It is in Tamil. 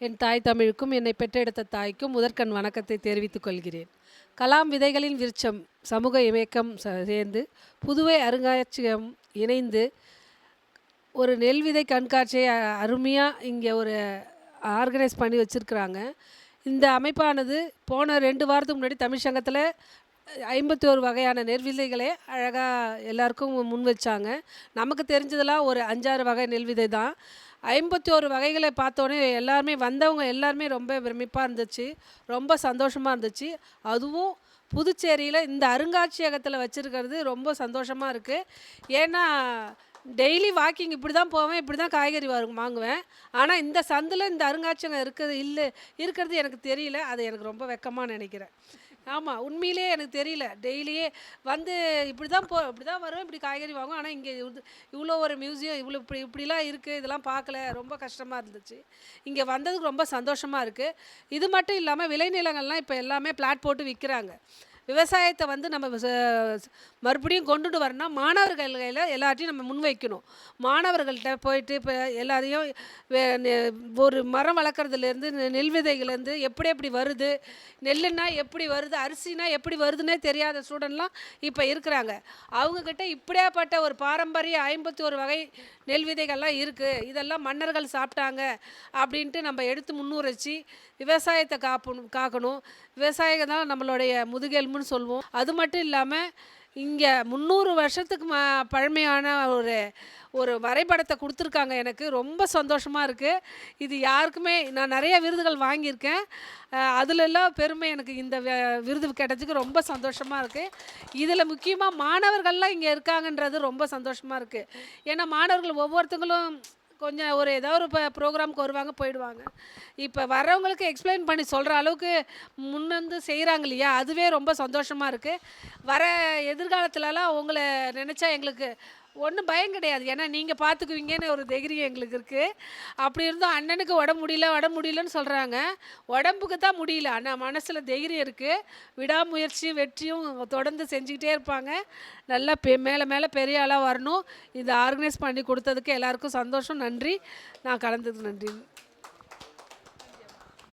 என் தாய் தமிழுக்கும் என்னை பெற்றெடுத்த தாய்க்கும் முதற்கண் வணக்கத்தை தெரிவித்துக் கொள்கிறேன். கலாம் விதைகளின் விருட்சம் சமூக இயக்கம் சேர்ந்து புதுவை அருங்காட்சியகம் இணைந்து ஒரு நெல் விதை கண்காட்சியை அருமையாக இங்கே ஒரு ஆர்கனைஸ் பண்ணி வச்சுருக்குறாங்க. இந்த அமைப்பானது போன 2 வாரத்துக்கு முன்னாடி தமிழ் சங்கத்தில் 51 வகையான நெல் விதைகளை அழகாக எல்லாருக்கும் முன் வச்சாங்க. நமக்கு தெரிஞ்சதெல்லாம் ஒரு 5-6 வகை நெல் விதை தான். 51 வகைகளை பார்த்தோன்னே எல்லாருமே வந்தவங்க எல்லாருமே ரொம்ப பிரமிப்பாக இருந்துச்சு, ரொம்ப சந்தோஷமாக இருந்துச்சு. அதுவும் புதுச்சேரியில் இந்த அருங்காட்சியகத்தில் வச்சுருக்கிறது ரொம்ப சந்தோஷமாக இருக்குது. ஏன்னா டெய்லி வாக்கிங் இப்படி தான் போவேன், இப்படி தான் காய்கறி வாங்குவேன். ஆனால் இந்த சந்தில் இந்த அருங்காட்சியகம் இருக்கிறது எனக்கு தெரியல. அது எனக்கு ரொம்ப வெக்கமாக நினைக்கிறேன். ஆமாம், உண்மையிலேயே எனக்கு தெரியல. டெய்லியே வந்து இப்படி தான் வரும், இப்படி காய்கறி வாங்குவோம். ஆனால் இங்கே இவ்வளோ ஒரு மியூசியம் இப்படிலாம் இருக்குது, இதெல்லாம் பார்க்கல. ரொம்ப கஷ்டமாக இருந்துச்சு. இங்கே வந்ததுக்கு ரொம்ப சந்தோஷமாக இருக்குது. இது மட்டும் இல்லாமல் விளைநிலங்கள்லாம் இப்போ எல்லாமே பிளாட் போட்டு விற்கிறாங்க. விவசாயத்தை வந்து நம்ம மறுபடியும் கொண்டுட்டு வரணும்னா மாணவர்கள் கையில் எல்லாத்தையும் நம்ம முன்வைக்கணும். மாணவர்கள்ட்ட போயிட்டு இப்போ எல்லாரையும் ஒரு மரம் வளர்க்குறதுலேருந்து நெல் விதைகள்லேருந்து எப்படி வருது, நெல்லுன்னா எப்படி வருது, அரிசினா எப்படி வருதுன்னே தெரியாத ஸ்டூடெண்ட்லாம் இப்போ இருக்கிறாங்க. அவங்கக்கிட்ட இப்படியாப்பட்ட ஒரு பாரம்பரிய 51 வகை நெல் விதைகள்லாம் இருக்குது, இதெல்லாம் மன்னர்கள் சாப்பிட்டாங்க அப்படின்ட்டு நம்ம எடுத்து முன்னுரைச்சி விவசாயத்தை காக்கணும். விவசாயம் தான் நம்மளுடைய முதுகெலும்புன்னு சொல்லுவோம். அது மட்டும் இல்லாமல் இங்கே 300 வருஷத்துக்கு பழமையான ஒரு வரைபடத்தை கொடுத்துருக்காங்க. எனக்கு ரொம்ப சந்தோஷமாக இருக்குது. இது யாருக்குமே நான் நிறைய விருதுகள் வாங்கியிருக்கேன். அதிலெல்லாம் பெருமை எனக்கு இந்த விருது கிடைச்சதுக்கு ரொம்ப சந்தோஷமாக இருக்குது. இதில் முக்கியமாக மாணவர்கள்லாம் இங்கே இருக்காங்கன்றது ரொம்ப சந்தோஷமாக இருக்குது. ஏன்னா மாணவர்கள் ஒவ்வொருத்தங்களும் கொஞ்சம் ஏதாவது ஒரு ப்ரோக்ராமுக்கு வருவாங்க, போயிடுவாங்க. இப்போ வர்றவங்களுக்கு எக்ஸ்பிளைன் பண்ணி சொல்கிற அளவுக்கு முன்வந்து செய்கிறாங்க இல்லையா, அதுவே ரொம்ப சந்தோஷமாக இருக்குது. வர எதிர்காலத்துலலாம் உங்களை நினச்சா எங்களுக்கு ஒன்றும் பயம் கிடையாது. ஏன்னா நீங்கள் பார்த்துக்குவீங்கன்னு ஒரு தைரியம் எங்களுக்கு இருக்குது. அப்படி இருந்தும் அண்ணனுக்கு உடம்பு முடியலன்னு சொல்கிறாங்க. உடம்புக்கு தான் முடியல, ஆனால் மனசில் தைரியம் இருக்குது. விடாமுயற்சியும் வெற்றியும் தொடர்ந்து செஞ்சுக்கிட்டே இருப்பாங்க. நல்லா மேலே பெரிய ஆளாக வரணும். இதை ஆர்கனைஸ் பண்ணி கொடுத்ததுக்கு எல்லாருக்கும் சந்தோஷம். நன்றி. நான் கலந்ததுக்கு நன்றி.